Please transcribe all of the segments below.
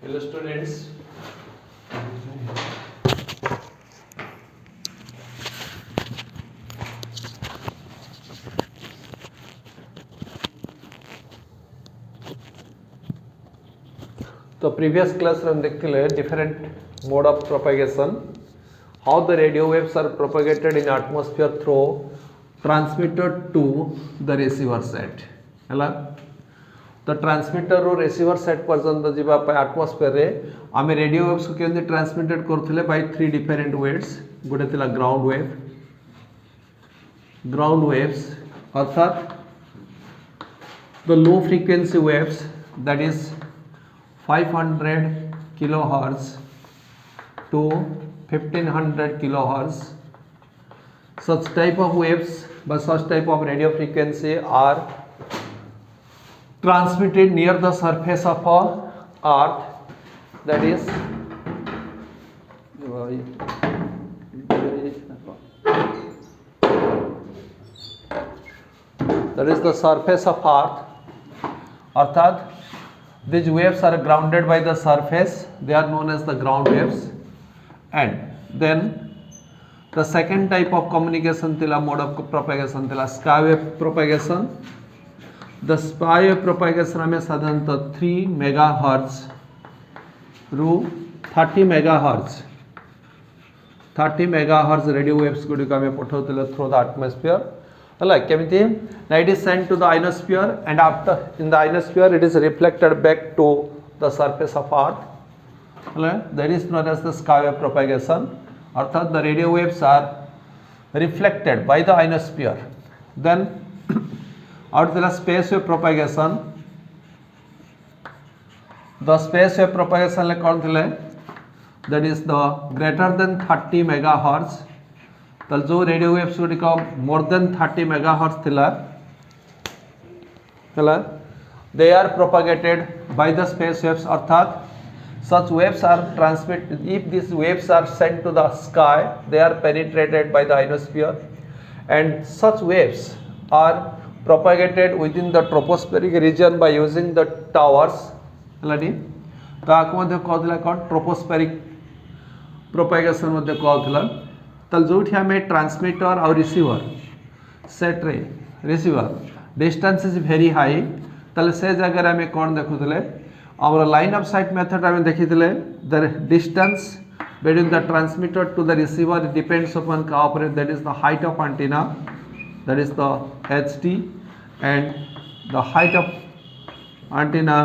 Hello students. तो previous class रे हम देखथिले different mode of propagation, how the radio waves are propagated in atmosphere through transmitter to the receiver set हैला। तो transmitter रो receiver set पर्यंत जीवा atmosphere रे आमे रेडियो वेव्स को केंदे ट्रांसमिटेड करथिले बाय थ्री डिफरेंट वेव्स। गोटे थिला ग्राउंड वेव्स अर्थात the low frequency waves that is 500 kilohertz to 1500 kilohertz. Such type of waves by such type of radio frequency are transmitted near the surface of earth, that is the surface of earth. अर्थात these waves are grounded by the surface, they are known as the ground waves. And then the second type of communication tila mode of propagation tila skywave propagation. The skywave propagation ame sadhanata 3 megahertz ru 30 megahertz radio waves gudika ame pathautile through the atmosphere. Like kemiti, now it is sent to the ionosphere, and after in the ionosphere it is reflected back to the surface of earth. That is known as the skywave propagation. Arthat the radio waves are reflected by the ionosphere. Then out the space wave propagation. The space wave propagation like that is the greater than 30 megahertz. तो जो radio waves गुड़िका more than 30 megahertz थिला हैला, they are propagated by the space waves. अर्थात such waves are transmitted, if these waves are sent to the sky, they are penetrated by the ionosphere, and such waves are propagated within the tropospheric region by using the towers हैला नी। तो आको मध्य कहथिला कोन tropospheric propagation मध्य कहथिला। तल जोठी आमे transmitter और receiver set रे receiver distance is very high, तल से जगह आमे कोन देखुतले our line of sight method आमे देखितले the distance between the transmitter to the receiver depends upon cooperate, that is the height of antenna, that is the HT, and the height of antenna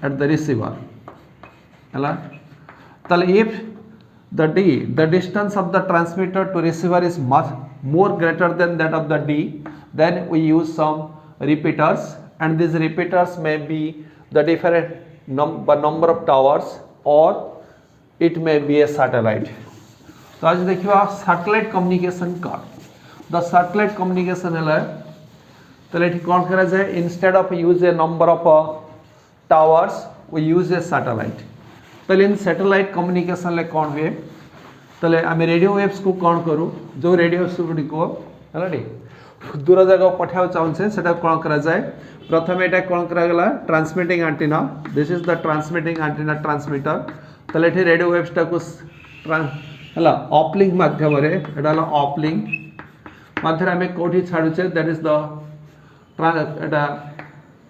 at the receiver हैला। तल if the distance of the transmitter to receiver is much more greater than that of the D, then we use some repeaters, and these repeaters may be the different number of towers, or it may be a satellite. तो आज देखिए satellite communication का the satellite communication है तो late कौन करा जाए, instead of use a number of towers we use a satellite. तो इन सैटेलाइट कम्युनिकेशन ले कौन हुए तले आमे रेडियो वेव्स को कौन करू, जो रेडियो वेव्स गुडी को हैला डी दूर जगह पठाव चाहन से सेटा कौन करा जाए। प्रथम एटा कौन करा गला transmitting antenna, this is the transmitting antenna transmitter. तले एठी रेडियो वेव्स टा को हैला अपलिंक माध्यम रे एटा हला अपलिंक माध्यम आमे कोठी छाडुचे, दैट इज द एटा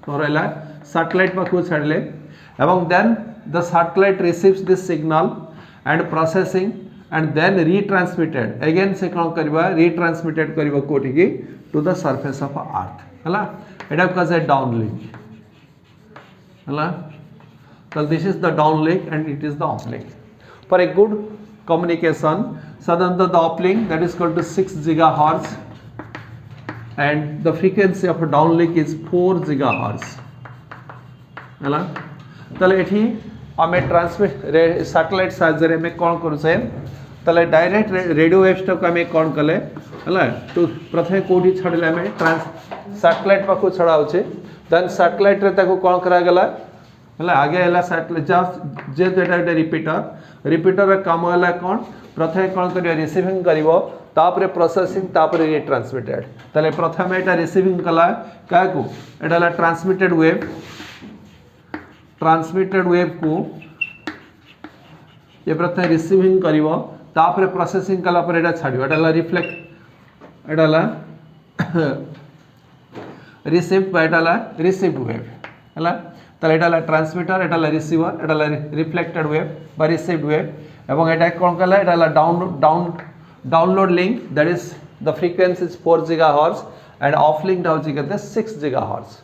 तोरेला सैटेलाइट पाखु छाडले, एवं then the satellite receives this signal and processing and then retransmitted, again से कौन करिबा retransmitted करिबा कोठी की to the surface of earth हैला। एटा कज है डाउनलिंक हैला। So this is the downlink and it is the uplink. For a good communication, sadhanata the uplink that is called to 6 gigahertz and the frequency of a downlink is 4 gigahertz हैला। तले एठी आमे transmit satellite साहाय्य में कौन करू से तले डायरेक्ट रेडियो वेव्स को आमे कौन कले हैला तो प्रथमे कोठी छडले आमे सैटेलाइट पाखु छडा होचे, देन सैटेलाइट रे ताको कौन करा गला हैला आगे हैला सैटेलाइट जे एटा रिपीटर रे काम हैला कौन प्रथमे कौन करियो रिसीविंग करिवो, तापरे प्रोसेसिंग, तापरे रिट्रांसमिटेड। तले प्रथमे एटा रिसीविंग कला काको एटा हला ट्रांसमिटेड वेव को ये प्रथम रिसीविंग करिवो तापर प्रोसेसिंग कला पर एटा छाडियो एटा reflect Etah received by Etah received wave हला ताले एटा ट्रांसमीटर एटा रिसीवर एटा रिफ्लेक्टेड वेव बा रिसीव्ड वेव एवं एटा कोन कला एटा download link that is the frequency is 4 GHz end of link होची केते 6 GHz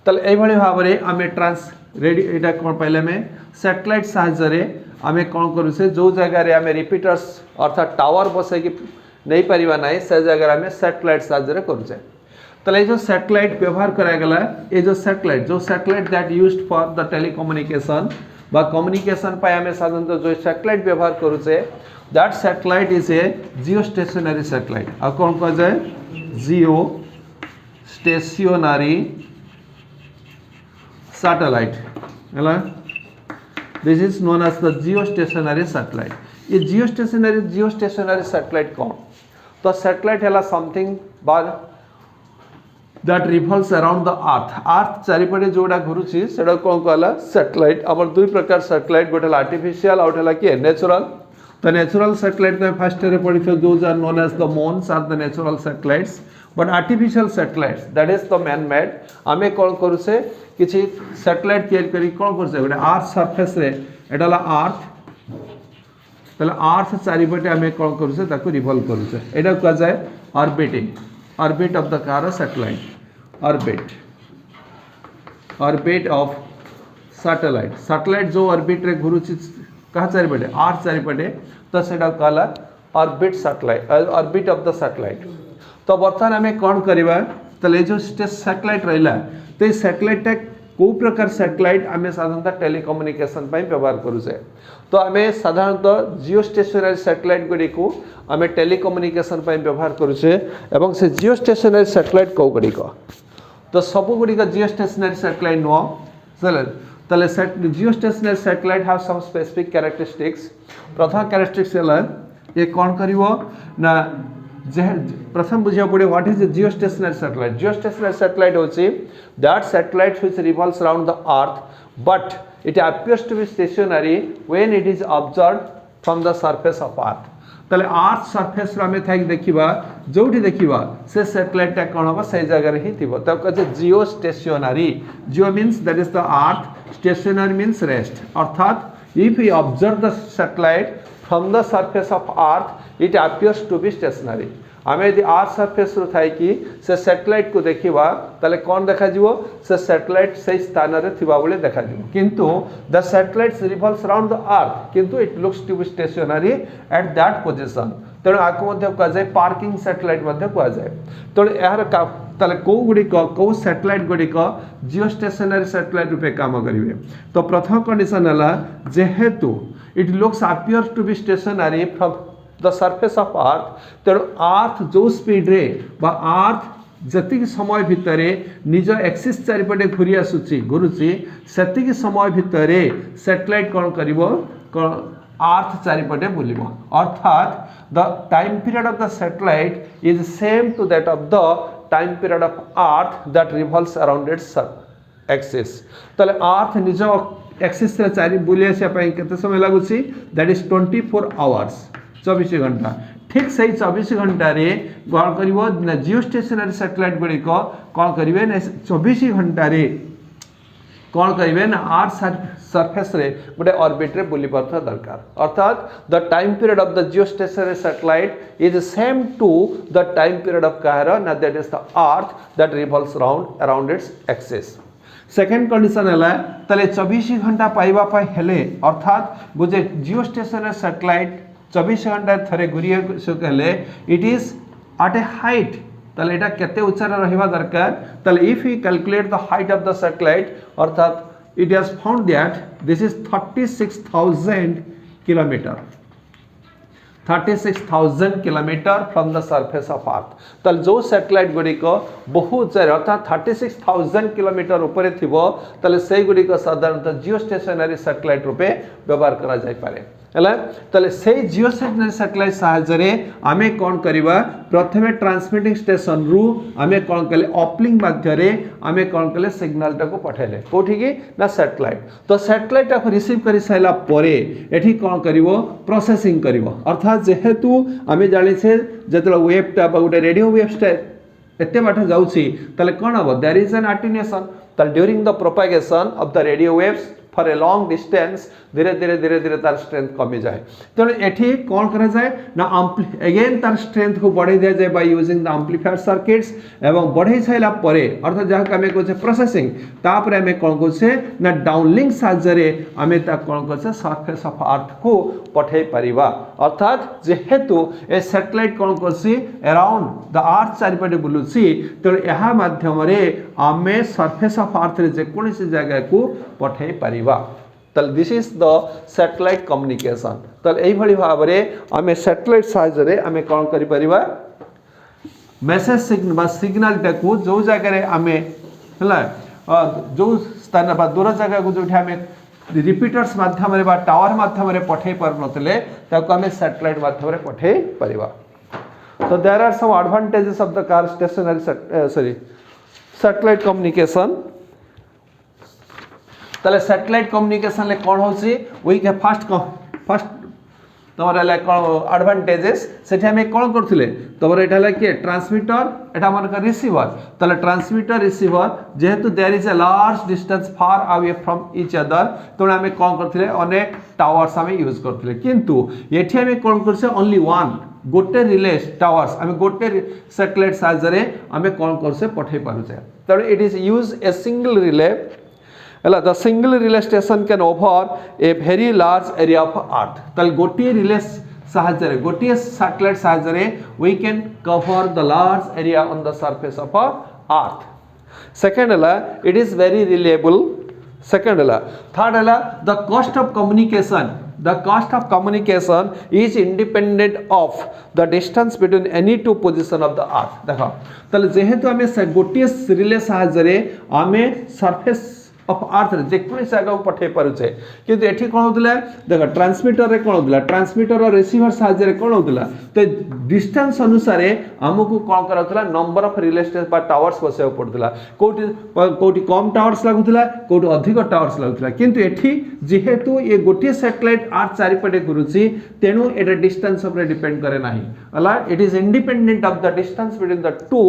ताले एई भली भाबरे आमे ट्रांस रेडी एटा कोन पहले में सैटेलाइट साहाय्य रे आमे कोन करू से जो जगह रे आमे रिपीटर्स अर्थात टावर बसे कि नहीं परिवा नाही से जगह आमे सैटेलाइट साहाय्य रे करू से ताले जो सैटेलाइट व्यवहार करा गला ए जो satellite that used for the telecommunication बा कम्युनिकेशन पाए आमे साधारणतः जो सैटेलाइट व्यवहार करू से that satellite is a geo stationary satellite आ कोन कह जाय जियो स्टेशनरी सैटेलाइट हला this is known as the geo stationary satellite ये जियो स्टेशनरी सैटेलाइट कौन तो सैटेलाइट हला समथिंग बार that revolves around the earth चारिपटे जोड़ा घुरुची सेडा कोन कहला सैटेलाइट हमर दुई प्रकार सैटेलाइट गोटे आर्टिफिशियल आउट हला कि नेचुरल तो नेचुरल सैटेलाइट में फर्स्ट रे पड़ी थे those are known as the moons are the natural satellites but artificial satellites that is the man made आमे कोन करू से किछि सैटेलाइट तैयार करी कोन करू से गोटे अर्थ सरफेस रे एटाला अर्थ तले अर्थ चारिपटे आमे कोन करू से ताको रिवॉल्व करू से एटा कह जाय orbiting orbit of the car satellite orbit of satellite जो ऑर्बिट रे घुरुची कहा चारिपटे अर्थ चारिपटे तो सेटा कहला orbit satellite orbit of the satellite तो बर्तमान आमे कोन करबा तले जो सैटेलाइट रहला तो सैटेलाइट टा को प्रकार सैटेलाइट आमे साधारणतः टेलीकम्युनिकेशन पई व्यवहार करू से तो आमे साधारणतः जियो स्टेशनरी सैटेलाइट गुडी को आमे टेलीकम्युनिकेशन पई व्यवहार करू से एवं से जियो स्टेशनरी सैटेलाइट को गुडी को तो सब गुडी का जियो स्टेशनरी सैटेलाइट नो चले तले geo stationary satellite have some specific characteristics प्रथम कैरेक्टरिस्टिक्स हला ये कोन करिवो ना प्रथम बुझिया पड़े what is geo stationary satellite होची that satellite which revolves around the earth but it appears to be stationary when it is observed from the surface of earth तले अर्थ सरफेस रे हमें थाई देखिबा जोठी देखिबा से सैटेलाइट टा कोन हो से जगह रे ही थिबो तब कहे geo stationary geo means that is the earth stationary means rest अर्थात if we observe the satellite from the surface of earth it appears to be stationary आमे यदि अर्थ सरफेस रो थाई कि से सैटेलाइट को देखिबा तले कोन देखा जिवो से सैटेलाइट से स्थान रे थिबा बोले देखा जिवो किंतु the satellite revolves around the earth किंतु it looks to be stationary at that position तेणु आको मध्य कह जाय पार्किंग सैटेलाइट मध्य कह जाय तेणु यार तले को गुडी को सैटेलाइट गुडी को जियो स्टेशनरी सैटेलाइट रूपे काम करिवे तो प्रथम कंडीशन हला जेहेतु it looks appears to be stationary from the surface of earth तेणु अर्थ जो स्पीड रे बा अर्थ जति समय भितरे निज एक्सिस चारिपटे घुरी आसुची घुरुची सेति समय भितरे सैटेलाइट कोन करिवो अर्थ चारिपटे बुलिबो अर्थात the time period of the satellite is same to that of the time period of earth that revolves around its axis तले अर्थ निज एक्सिस रे चारि बुलिया से पई केते समय लागुची दैट इज 24 आवर्स 24 घंटा ठीक सही 24 घंटा रे गण करिवो जियो स्टेशनरी सैटेलाइट गुडी को कोन करिवे न 24 घंटा रे कोन करिवे न अर्थ सरफेस रे गोटे ऑर्बिट रे बुली परथा दरकार अर्थात the time period of the geo stationary satellite is same to the time period of काहरा ना that is the earth that revolves around its axis second condition हला तले 24 घंटा पाइबा पाई हेले अर्थात बुझे जियो स्टेशनरी सैटेलाइट 24 घंटा थरे घुरिया हेले it is at a height तले एटा केते उच्चार रहिबा दरकार तले if we calculate the height of the satellite अर्थात it has found that this is 36,000 kilometer 36,000 kilometer from the surface of earth तल जो सैटेलाइट गुडी को बहुत जाय अर्थात 36,000 किलोमीटर ऊपर थिबो तले सेई गुडी को साधारणतः जियो स्टेशनरी सैटेलाइट रूपे व्यवहार करा जाय पारे है ताले से जियो सिग्नल सैटेलाइट साहाय्य आमे कौन करिबा प्रथमे ट्रांसमिटिंग स्टेशन रु आमे कौन कले अपलिंक माध्यम आमे कौन कले सिग्नल टाको पठाइले कोठी की ना सैटेलाइट तो सैटेलाइट टाको रिसीव करि साइला परे एठी कौन करिवो प्रोसेसिंग करिवो अर्थात जेहेतु आमे जानि छे जेतला वेव टा बा गुटे रेडियो वेव्स टा एते बाटा जाउछि ताले कोन हबो देयर इज एन अटेन्यूएशन ताले during the propagation of the radio waves for a long distance धीरे धीरे तार स्ट्रेंथ कमी जाए तेणु एठी कौन करा जाए ना अगेन तार स्ट्रेंथ को बढ़ाई दिया जाए by using the amplifier circuits एवं बढ़ाई साइला परे अर्थात जहाँ आमे कहछे प्रोसेसिंग तापर आमे कौन कहछे ना डाउनलिंक साहाय्य आमे ता कौन कहछे सरफेस ऑफ अर्थ को पठाई परिबा अर्थात जेहेतु ए सैटेलाइट कौन करछि अराउंड द अर्थ चारिपटे बुलुछि तेणु एहा माध्यम रे आमे सरफेस ऑफ अर्थ रे जे कोनसी जगह को पठाई परिबा तल this is the satellite communication तल एई भली भाबरे आमे सैटेलाइट साहाय्य आमे कोन करि परिबा मेसेज सिग्नल बा सिग्नल टाकू जो जगह रे आमे हला जो स्थान बा दूर जगह को जोठी आमे रिपीटर्स माध्यम रे बा टावर माध्यम रे पठै पर नतले ताको आमे सैटेलाइट माध्यम रे पठै परिबा तो there are some advantages of the कार स्टेशनरी सैटेलाइट कम्युनिकेशन ताले सैटेलाइट कम्युनिकेशन ले कोन होछि वी के फर्स्ट तमरा ले कोन एडवांटेजेस सेठी हमें कोन करथिले तमरा एटा ले के ट्रांसमीटर एटा मन का रिसीवर ताले ट्रांसमीटर रिसीवर जेहेतु there is a large distance far away from each other तो हमें कोन करथिले अनेक टावर्स हमें यूज करथिले किंतु एठी हमें कोन करछे ओनली वन गोटे रिले टावर्स हमें गोटे सैटेलाइट साहाय्य हमें कोन करछे पठै पारुछे तो it is use a single relay the single relay station can over a very large area of earth तल गोटिए रिले साहाय्य गोटिए सैटेलाइट साहाय्य we can cover the large area on the surface of earth second it is very reliable second third the cost of communication is independent of the distance between any two position of the earth देखो तल जेहेतु हमें गोटिए relay साहाय्य आमे surface of अर्थ रे जेकोनी जगह को पठे पारुछे किंतु एठी कोन होतला देखो ट्रांसमीटर रे कोन होतला ट्रांसमीटर और रिसीवर साहाय्य रे कोन होतला तो डिस्टेंस अनुसार हमकु कोन करथला नंबर ऑफ रिले स्टेशन बा टावर्स बसेव पड़तला कोठी कम टावर्स लागुतला कोठी अधिक टावर्स लागुतला किंतु एठी जेहेतु ये गोटिए सैटेलाइट अर्थ चारिपटे घुरुची तेनु एटा डिस्टेंस ऊपर डिपेंड करे नाही अला it is independent of the distance between the to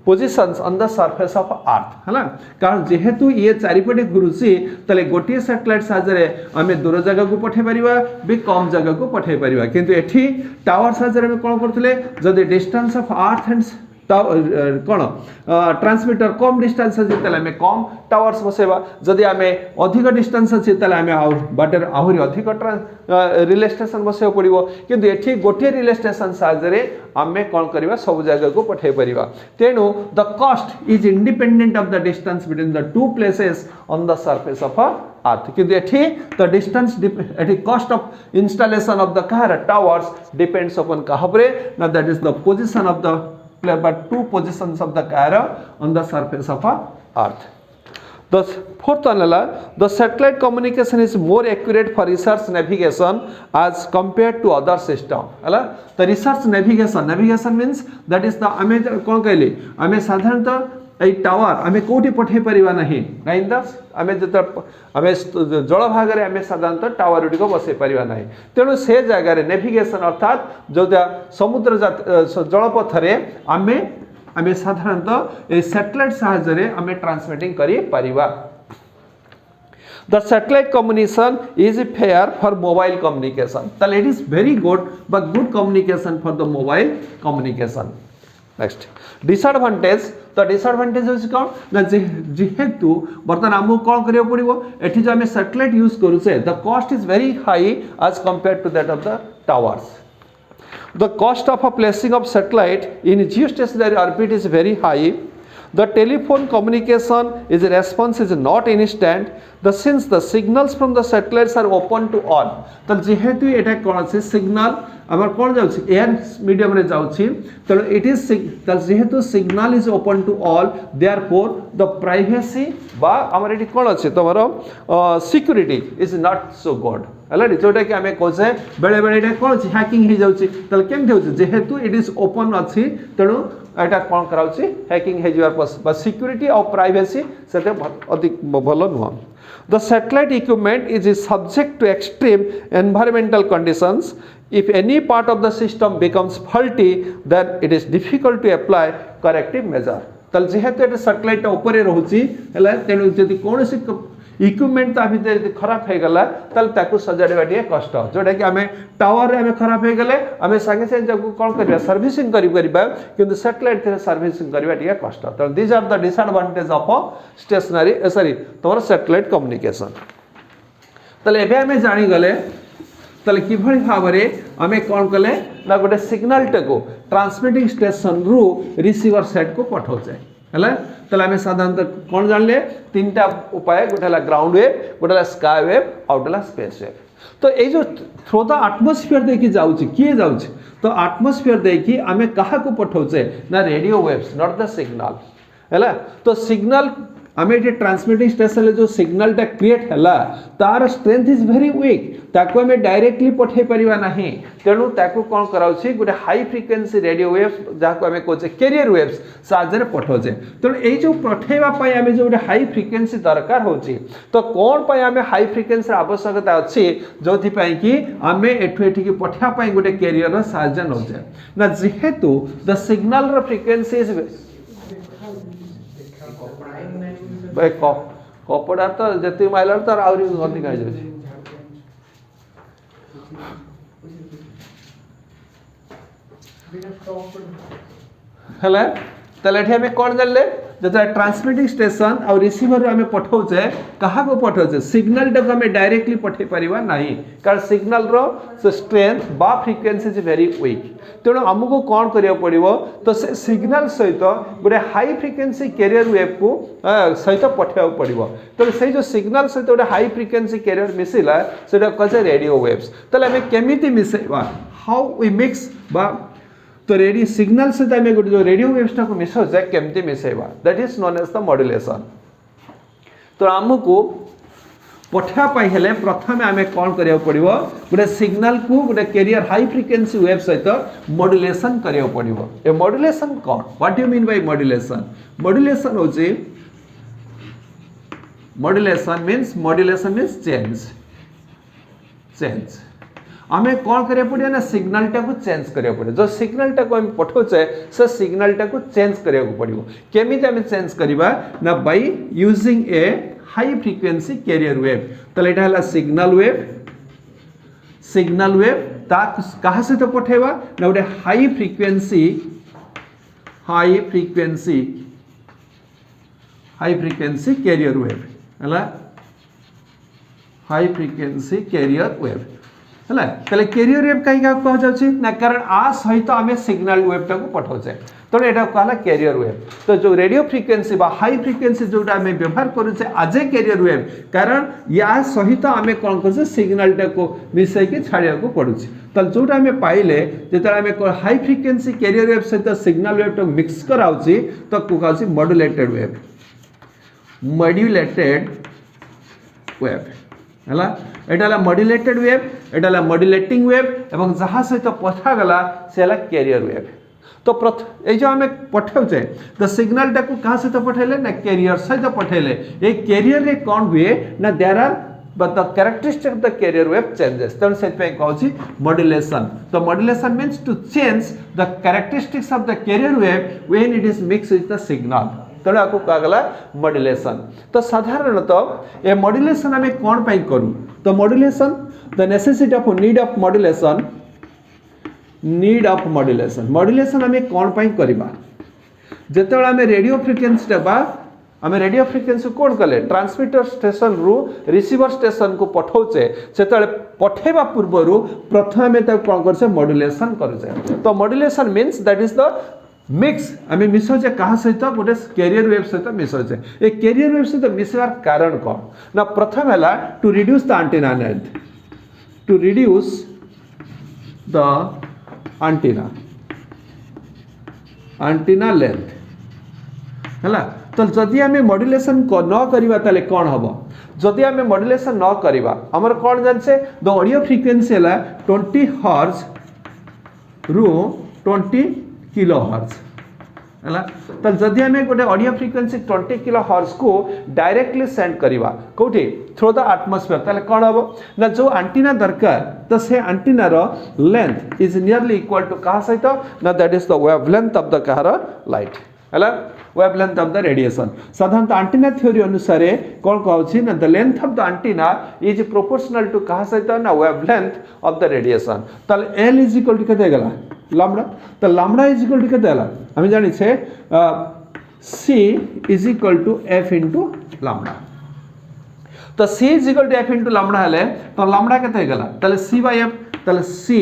positions on the surface of अर्थ है कारण जेहेतु ये चारिपटे घुरुची तले गोटिए सैटेलाइट साहाय्य आमे दूर जगह को पठे परिबा बे कम जगह को पठे परिबा किंतु एठी टावर साहाय्य में कोन करथिले जदि डिस्टेंस ऑफ अर्थ एंड कौन ट्रांसमीटर कम डिस्टेंस अच्छे तेल आम कम टावर्स बसेबा जदि आम अधिक डिस्टेंस अच्छे तेल आम बाटर आहरी अधिक रिले स्टेशन बसैया पड़ो किंतु एठी गोटे रिले स्टेशन साहाय्य आम कौन करवा सब जगह को पठे परिबा तेणु the cost is independent of the distance between the two places on the surface of earth किंतु एठी द डिस्टेंस एठी cost of installation of the car towers depends upon काहबरे ना that is the position of the but two positions of the car on the surface of earth. The fourth one, the satellite communication is more accurate for research navigation as compared to other system. The research navigation means that is the ame kon कहली ame साधारणतः ए tower आमे कोठी पठे परिबा नाही in the आमे जत आमे जल भाग रे आमे साधारणतः टावर गुडी को बसे परिबा नाही तेणु से जगह रे नेविगेशन अर्थात जो समुद्र जलपथ रे आमे आमे साधारणतः ए सैटेलाइट साहाय्य रे आमे ट्रांसमिटिंग करी परिबा The satellite communication is fair for mobile communication. So it is very good but good communication for the mobile communication. Next disadvantage तो डिसएडवांटेज होछि कोन ना जेहेतु बर्तन हमहु कोन करियो पड़िबो एठी जे हमें सैटेलाइट यूज करू से the cost is very high as compared to that of the towers the cost of placing of satellite in geostationary orbit is very high the telephone communication is response is not instant the since the signals from the satellites are open to all तो जेहेतु एटा कोन अछि signal हमर कोन जाउछि air medium रे जाउछि तो it is त जेहेतु signal is open to all therefore the privacy बा हमर एटी कोन अछि तमरो security is not so good है जोटा कि आम कहे बेले बेले ये कौन हैकिंग हो जाऊँगी केमती हो जेहेतु इट इज ओपन अच्छी तेणु यहाँ कौन कराऊँ हैकिंग हो सिक्यूरीटी और प्राइवेसी से अधिक भल नुह The satellite equipment is subject to extreme environmental conditions. If any part of the system becomes faulty, then it is difficult to apply corrective measure. तल जेहेतु ये सैटेलाइट ऊपर रोचे तेणु जब कौन इक्विपमेंट ता भीतर खराब हो गला ताकू सजाड़ा टे कष्ट जोटा कि आम टावर आम खराब हो गले आम सागे सागे कौन कर सर्विसिंग किंतु सैटेलाइट सर्विसिंग करवा टे कष्ट तो these are the disadvantage of stationary sorry तुम सैटेलाइट कम्युनिकेशन तले एबे आम जानीगले तले किभଳି भाबरे आमे कौन कले ना गोटे सिग्नल टेको ट्रांसमिटिंग स्टेशन रु रिसीवर सेट को पठाउछे है तेल आम साधारणतः कौन जानले तीन टा उपाय गोटे ग्राउंड वेव गोटे स्काई वेव और गोटे स्पेस वेव तो ये जो थ्रू द आटमोस्फियर देखी जाऊँगी किए जाऊँगी तो आटमोस्फियर देखी आम क्या पठाउछे ना radio waves not the signal है तो सिग्नल आम ये ट्रांसमिटिंग स्टेशन जो सिग्नल टा क्रिएट है तार स्ट्रेंथ इज वेरी वीक ताको आम डायरेक्टली पठे परिबा नहीं तेणु ताको कौन कराउछि गोटे हाई फ्रिक्वेंसी रेडियो वेव्स जहाँ आम कहे कैरियर वेव्स साहाଯ୍य पठाउछे तेणु ये जो पठेबा पई आम जो गोटे हाई फ्रिक्वेंसी दरकार होछि तो कौन पई आम हाई फ्रिक्वेंसी आवश्यकता अच्छी जो कि आम एठु एठिकी पठा पई गोटे कैरियर साहाଯ୍य नौछे ना जेहेतु द सिग्नल रो फ्रिक्वेंसी इज भाई कपड़ा तो जी माइल तार आहरी अधिक हो जाए कौन जानले जो ट्रांसमिटिंग स्टेशन और रिसीवर आम पठाऊे क्या पठाऊे सिग्नल टाक आम डायरेक्टली पठे पारिबा नहीं कारण सिग्नल रो स्ट्रेंथ बा फ्रिक्वेंसी इज वेरी वीक तेणु आमको कौन करिया पड़िबो तो से सिग्नल सहित गोटे हाई फ्रिक्वेंसी कैरियर वेव को सहित पठेबा पड़िबो तो से जो सिग्नल सहित गोटे हाई फ्रिक्वेंसी कैरियर मिसिला सेटा कहे रेडियो वेव्स तले आम केमिति मिसेबा हाउ वी मिक्स बा तो रेडियो सिग्नल सहित आम गोटे जो रेडियो वेव्स को मिसाऊे केमती मिसेबा that is known as the modulation तो आमको पठापी हेले प्रथम आम कौन करिया पड़िबो गोटे सिग्नल को गोटे कैरियर हाई फ्रिक्वेंसी वेव सहित मॉड्यूलेशन करिया पड़िबो ए मॉड्यूलेशन कौन what you mean by modulation modulation means change आम कौन करिया पड़े ना सिग्नल टाक चेंज करिया पड़े जो सिग्नल टाक आम पठाऊे से सिग्नल टाक चेंज करिया पड़ो केमिति आम चेंज करवा ना by using A high frequency carrier wave तो यहाँ सिग्नल वेव क्या सहित पठेबा ना गोटे हाई फ्रिक्वेंसी कैरियर वेव है हाई फ्रिक्वेंसी कैरियर वेव है कैरियर वेव कहीं कह जाए कारण आ सहित आम सिग्नल वेव टाक पठाऊे तेणु यहाँ कहला कैरियर वेव तो जो रेडियो फ्रिक्वेंसी बा हाई फ्रिक्वेंसी जोटा आम व्यवहार करुचे आज ए कैरियर वेव कारण या सहित आम कौन कर सिग्नल टाक मिसैकी छाड़ा पड़ू तो जोटा आम पाइले जो आम हाई फ्रिक्वेंसी कैरियर वेव सहित सिग्नल वेव टाक मिक्स कराऊँगी तो कह मॉड्यूलेटेड वेव है मॉड्यूलेटेड वेव एटा मॉड्यूलेटिंग वेव एवं जहाँ सहित पठागला से कैरियर वेव तो जो आम पठाऊे द सिग्नल टाक क्या सहित पठेले ना कैरियर सहित पठेले ये कैरियर रे कौन हुए ना there are but the characteristic of the carrier wave changes तेणु से कहूँ मॉड्यूलेशन तो modulation means to change the characteristics of the carrier wave when it is mixed with the signal तेणु आपको कहगला मॉड्यूलेशन तो साधारणतः ये मॉड्यूलेशन आम कौन पाई करूँ तो modulation the necessity of need of modulation आम कौन पाई करबा जेते आम रेडियो फ्रिक्वेंसी आम रेडियो फ्रिक्वेंसी कौन कले ट्रांसमिटर स्टेशन रु रिसीवर स्टेशन को पठाऊे से पठेबा पूर्वर प्रथम आम कौन कर मॉड्यूलेशन करुचे तो modulation means that is the mix आम मिसाऊे क्या सहित गोटे कैरियर वेव सहित मिसाऊे ये कैरियर वेव सहित मिसार कारण कौन ना प्रथम है to reduce the antenna length to reduce the antenna length है तो जदि आम मॉड्यूलेशन न करवा ताले कौन हम जदि आम मॉड्यूलेशन न करवा आमर कौन जाने द ऑडियो फ्रिक्वेंसी है 20 हर्ट्ज रु 20 किलो हर्ट्ज है। तो जदि आम गोटे ऑडियो फ्रिक्वेंसी 20 किलो हर्ट्ज को डायरेक्टली सेंड करवा कौटी थ्रू द एटमॉस्फेयर ताले कौन हम ना जो एंटीना दरकार तो से एंटीना रो length is nearly equal to कहा सहित ना that is the wavelength of the कहार लाइट है वेवलेंथ ऑफ द रेडिएशन। साधारणतः एंटीना थ्योरी अनुसार कौन कहूँ ना the length of the antenna is proportional to कहा सहित ना वेवलेंथ ऑफ द रेडिएशन। ताले एल इज इक्वल टू केते गला लैम्डा तो लैम्डा इज इक्वल टू केते गला हम जानि छे C is equal to F into lambda. तो C is equal to F into lambda हेले तो लैम्डा केते गला ताले सी बाय एफ ताले सी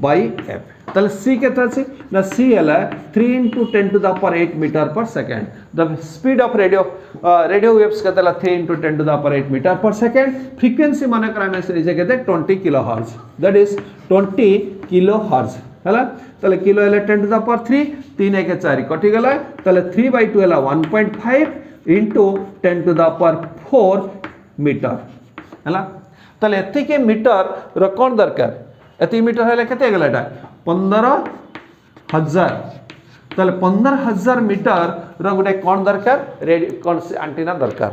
बाय एफ ताले सी केते अछि ना सी हला 3 into 10 to the power 8 meter per second। The speed of radio waves केते ला 3 into 10 to the power 8 meter per second। Frequency माने करामे से जे केते 20 kilo hertz that is 20 kilo hertz हला ताले किलो हला 10 to the power 3 3 1 4 कटि गला ताले 3/2 हला 1.5 into 10 to the power 4 metre हला ताले एति के मीटर रो कोन दरकार एति मीटर हला केते गला एटा 15,000 ताले 15,000 मीटर रो गोटे कोन दरकार कोन से एंटीना दरकार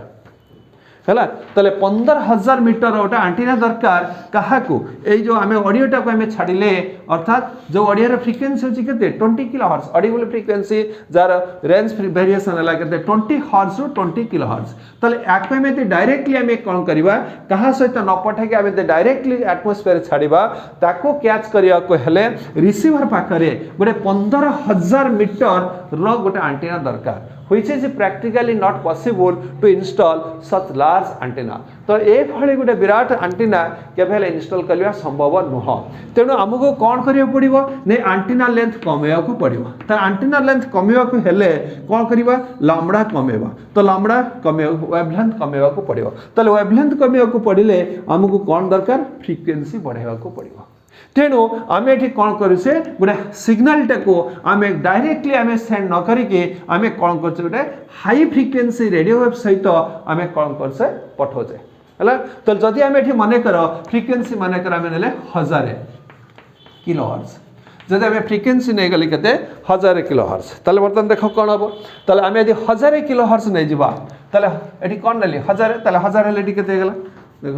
हैला ताले 15,000 मीटर गोटे एंटीना दरकार काहाकू ए जो आमे ऑडियोटा को आमे छाडिले अर्थात जो ऑडियो रो फ्रीक्वेंसी अछि केते 20 kilo hertz Audible frequency jar range variation हला केते 20 हर्ट्ज रु 20 किलो हर्ट्ज ताले आको आमे डायरेक्टली आमे कोन करबा कहा सहित न पठा के आमे डायरेक्टली एटमॉस्फेयर छाडिबा ताको कैच करिया को हेले रिसीवर पाखरे गोटे 15,000 मीटर रो गोटे एंटीना दरकार which is practically not possible to install such large antenna। तो ए भली गोटे विराट एंटीना केवल इंस्टॉल करवा संभव नुह तेणु आमको कौन करिया पड़िबो ने एंटीना लेंथ कमेवा को पड़िबो। त एंटीना लेंथ कमेवा को हेले कौन करिबा लैम्डा कमेवा तो लैम्डा कमेवा वेवलेंथ कमेवा को पड़िबो। त वेवलेंथ कमेवा को पड़िले आमको कौन दरकार फ्रीक्वेंसी बढ़ावा को पड़िबो। तेणु आम ये कौन करूँ गोटे सिग्नाल टाक आम डायरेक्टली आम सेंड न करके आम कौन कर गोटे हाई फ्रिक्वेंसी रेडियो वेव सहित आम कौन कर पठाऊे है। तो जदि आम ये मनकर फ्रिक्वेंसी मनकर आम ने 1000 किलो हर्ट्ज जदि आम फ्रिक्वेंसी नहीं गली के 1000 किलो हर्ट्ज ताले बर्तमान देख कौन हम ताले आम यदि 1000 किलो हर्ट्ज नहीं जावा ताले ये कौन नेली 1000 ताले 1000 हेले केते गला देख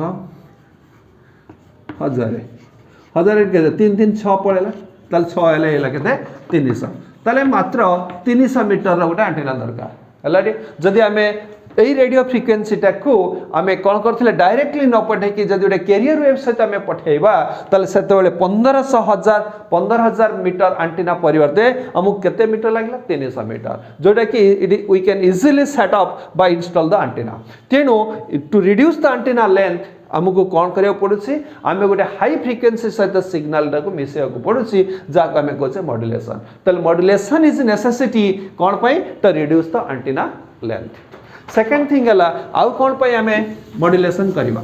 1000 के 3 3 6 पड़ेला ताले 6 हेले हेला केते 300 ताले मात्र 300 मीटर रो गोटे एंटीना दरकार हलाडी जदि आमे एही रेडियो फ्रीक्वेंसी टाकू आमे कोन करथिले डायरेक्टली न पठे कि जदि गोटे कैरियर वेव सहित आमे पठेबा ताले सेते बेले 15,000 मीटर एंटीना परिवर्ते हमु केते मीटर लागला 300 मीटर जोटा कि we can easily set up by install the antenna. तेनु to reduce the antenna length आमको कौन करिया पड़ुछि आम गोटे हाई फ्रिक्वेंसी सहित सिग्नल टाको मिसेया को पड़ुछि जाको आम कहछे मॉड्यूलेशन। तले मॉड्यूलेशन इज नेसेसिटी कौन पई to reduce the antenna length. Second thing हला आउ कौन पई आम मॉड्यूलेशन करबा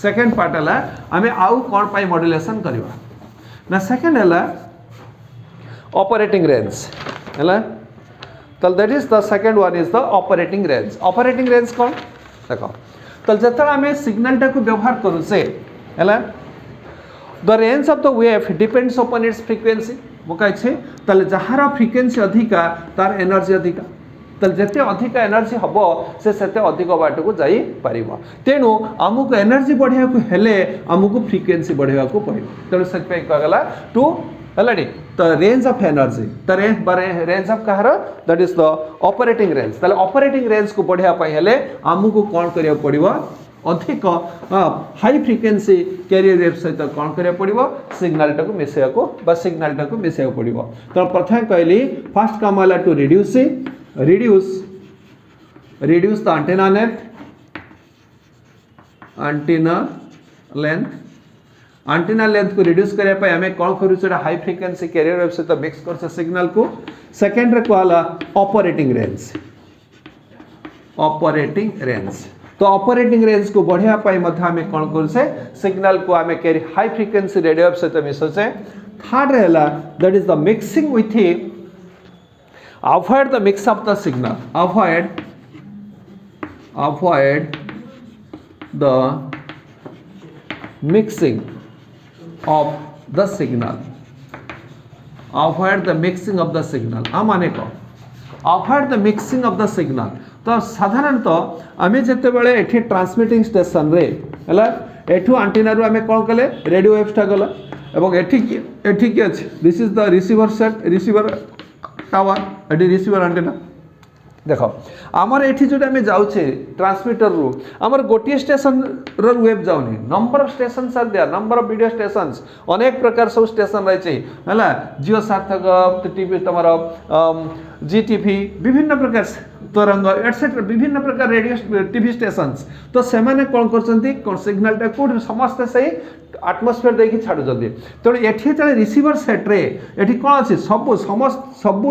सेकंड पार्ट हला आम आउ कौन पई मॉड्यूलेशन करबा ना सेकंड हला ऑपरेटिंग रेंज हला तो that is the second one is the operating range. Operating range कौन देखो तो जतरा आम सिग्नल टाको व्यवहार करू से हला the range of the wave depends upon its frequency मो कहे ताले जहार फ्रीक्वेंसी अधिका तार एनर्जी अधिका ताले जते अधिक एनर्जी हबो से सेते अधिक बाट को जाई परिबो। तेनु आमुको एनर्जी बढ़िया को हेले आमुको फ्रीक्वेंसी बढ़िया को पड़िबो। तेनु से पे कहला टू हलाडी तो रेंज ऑफ एनर्जी तो range of Kahar that is the operating range. ताले ऑपरेटिंग रेंज को बढ़िया पाई हेले आमुको कौन करिया पड़िबो अधिक हाई फ्रिक्वेंसी कैरियर वेव सहित कौन करिया पड़िबो सिग्नल टाको मिसेया को बा सिग्नल टाको मिसेया पड़िबो। तो प्रथम कहली फर्स्ट काम वाला to reduce the antenna length को रिड्यूस करने पे हमें कौन करूँ हाई फ्रिक्वेंसी कैरियर वेव सहित मिक्स कर सिग्नल को। सेकेंड रे कहला ऑपरेटिंग रेंज तो ऑपरेटिंग रेंज को बढ़िया पाई मध्य हमें कौन करूँ सिग्नल को हमें carry high frequency radio wave सहित मिसुचे। थर्ड रहला that is the mixing with avoid the mix of the signal, avoid the mixing of the signal, avoid the mixing of the signal आ माने को avoid the mixing of the signal। तो साधारणतः आमे जेते बेले एठी ट्रांसमिटिंग स्टेशन रे हला एठू एंटीना रु आमे कोन कले रेडियो वेव्स टा गला एवं एठी की अछि this is the receiver set receiver tower एठी रिसीवर एंटीना देखो आमर एठी जोटा आमे जाउछे ट्रांसमीटर रु आमर गोटी स्टेशन रो वेव जाउनी number of stations are there number of video stations अनेक प्रकार सब स्टेशन रही छे हला जियो सार्थक टीवी तमरो जीटीवी विभिन्न प्रकार तरंग एटसेट्रा विभिन्न प्रकार रेडियो टीवी स्टेशंस तो से माने कोन करछंती कोन सिग्नल टा कोड समस्त सही एटमॉस्फेयर देखि छाडु जदी तो एठी चले रिसीवर सेट रे एठी कोन अछि सब समस्त सब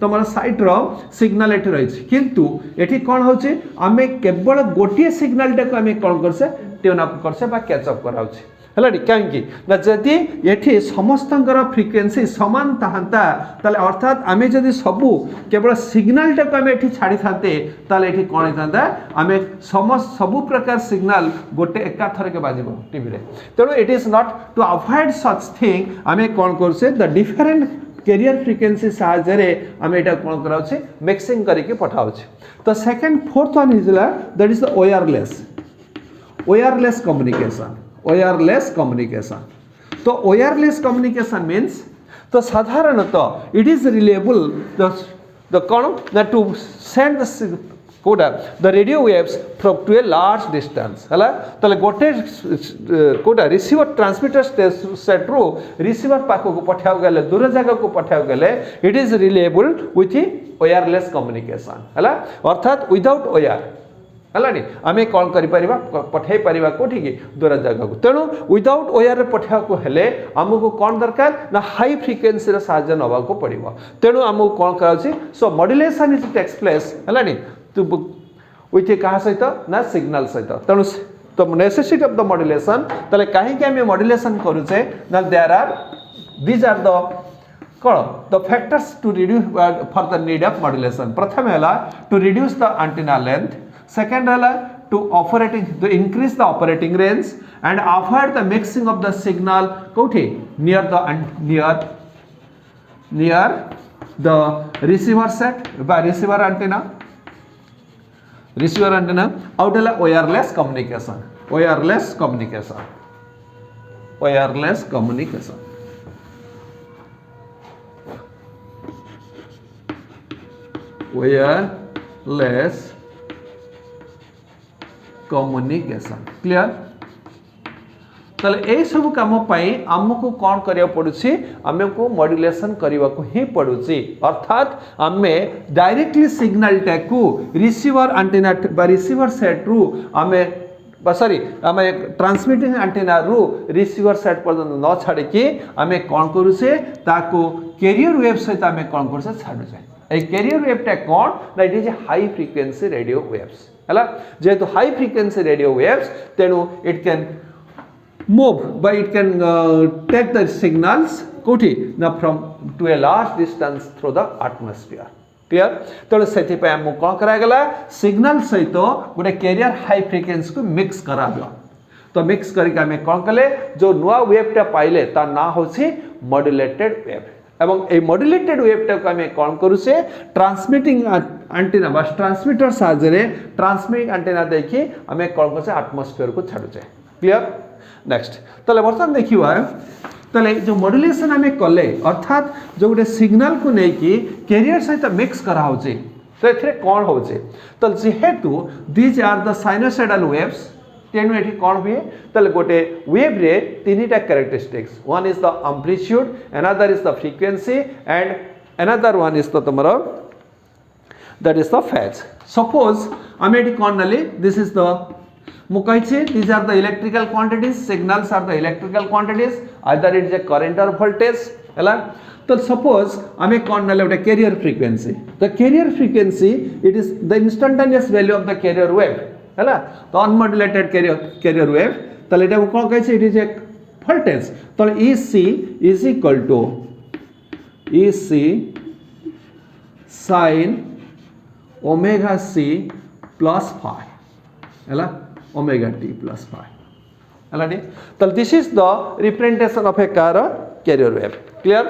तुम साइट रो सिग्नल एठी रही किंतु एठी कोन होची आमे केवल गोटी सिग्नल टा को आमे कोन करसे ट्यून अप करसे बा कैच अप कराउची हलाडी कांकी ना जदी एठी समस्तंकर फ्रीक्वेंसी समान ताहंता तले अर्थात आमे जदी सबु केवल सिग्नल टा को आमे एठी छाडी थाते तले एठी कोन हेतांता आमे समस्त सबु प्रकार सिग्नल गोटे एका थरे के बाजिबो टीवी रे तेनो it is not to avoid such thing आमे कोन करसे द डिफरेंट कैरियर फ्रीक्वेंसी साहाय्य आम यहाँ कौन कराऊे मिक्सिंग करके पठाऊे तो second fourth one is that is the wireless communication तो वायरलेस कम्युनिकेशन मीन्स तो साधारणतः इट इज रिलायबल द कौन ना टू सेंड कोडा the radio waves from to a large distance है तो गोटे कोडा रिसीवर ट्रांसमीटर सेट रू रिसीवर पाख को पठाओ गले दूर जगह को पठाओ गले it is reliable with wireless communication है अर्थात विदाउट वायर है आम कौन कर पठे पारिबा कोठी की दूर जगह को तेणु विदाउट वायर पठा को हेले आमको कौन दरकार ना हाई फ्रिक्वेंसी रे साहाय्य नबा को पड़िबो तेणु आमको कौन कराउछि सो मॉड्यूलेशन इज टेक्स प्लेस है तो विथ क्या सहित ना सिग्नल सहित तेणु तो नेसेसिटी ऑफ द मॉड्यूलेशन तले कहीं आम मॉड्यूलेशन करूचे ना there are these are the कौन the factors to reduce for the need of modulation प्रथम है to reduce the antenna length second है to operating to increase the operating range and avoid the mixing of the signal कौटी near the receiver set बा receiver antenna out है wireless communication clear तले ए सब काम पाई आमको कौन करिया पड़ुछि आमको मॉड्यूलेशन करबा को ही पड़ुछि अर्थात आमे डायरेक्टली सिग्नल टाकू रिसीवर एंटीना बा रिसीवर सेट रु आमे सॉरी आमे ट्रांसमिटिंग एंटीना रु रिसीवर सेट पर्यंत न छाड़ी कि आमे कौन करूसे ताको कैरियर वेव सहित आमे कौन करसे छाडु जाय ए कैरियर वेव टा कौन ना it is high frequency radio waves हला जेतु हाई फ्रीक्वेंसी रेडियो वेव्स तेनु it can move but it can take the signals कोठी ना from to a large distance through the atmosphere clear तो सेति पे हम कोन करा गेला सिग्नल सहित गोटे कैरियर हाई फ्रीक्वेंसी को मिक्स कराबो तो मिक्स करके हम कोन कले जो नुवा वेव टा पाइले ता ना होछि मॉड्यूलेटेड वेव एवं ए मॉड्यूलेटेड वेव टा को हम कोन करू से ट्रांसमिटिंग एंटीना बस ट्रांसमीटर साहाय्य रे ट्रांसमिटिंग एंटीना देखि हम कोन करसे एटमॉस्फेयर को छाडु छे क्लियर नेक्स्ट तले बर्तन देखिवा तले जो मॉड्यूलेशन आमे कले अर्थात जो गोटे सिग्नल को नै कि कैरियर सहित मिक्स करा होचे तो एथरे कोन होचे तो जेहेतु these are the sinusoidal waves तेनु एठी कोन हुए तले गोटे वेव रे तीनटा characteristics one is the amplitude another is the frequency and another one is the तमरो that is the phase suppose आमे एठी कोन नले this is the these are the electrical quantities signals are the electrical quantities either it is a current or voltage है तो suppose हमें कौन नले उठे carrier frequency the carrier frequency it is the instantaneous value of the carrier wave है तो unmodulated carrier wave तो लेटा वो कौन कहते it is a voltage तो EC is equal to EC sin omega c plus phi ହେଲା omega t plus phi ହେଲା नी तो this is the representation of a carrier wave clear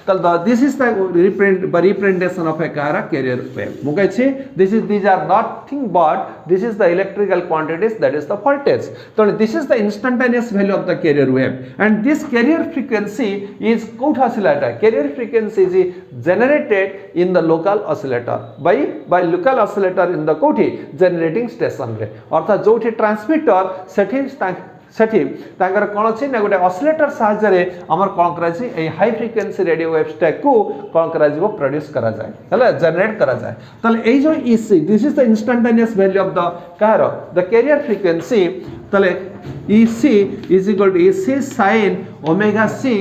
तो this is the representation of a carrier wave ମୁଁ କହିଛି these are nothing but this is the electrical quantities that is the voltage so this is the instantaneous value of the carrier wave and this carrier frequency is कोठ oscillator carrier frequency is generated in the local oscillator by local oscillator in the कोठी generating station रे अर्थात जोठी transmitter सेठी तांकर कोन अछि ना गोटे oscillator सहायता रे हमर कोन करा छी ए high frequency radio waves take को कोन करा जीवो प्रोड्यूस करा जाय हला जनरेट करा जाय तले ए जो E C this is the instantaneous value of the car the carrier frequency तले E C is equal to E C sin omega C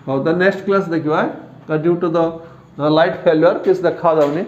the next class देखियो due to the light failure किस देखा जाउनी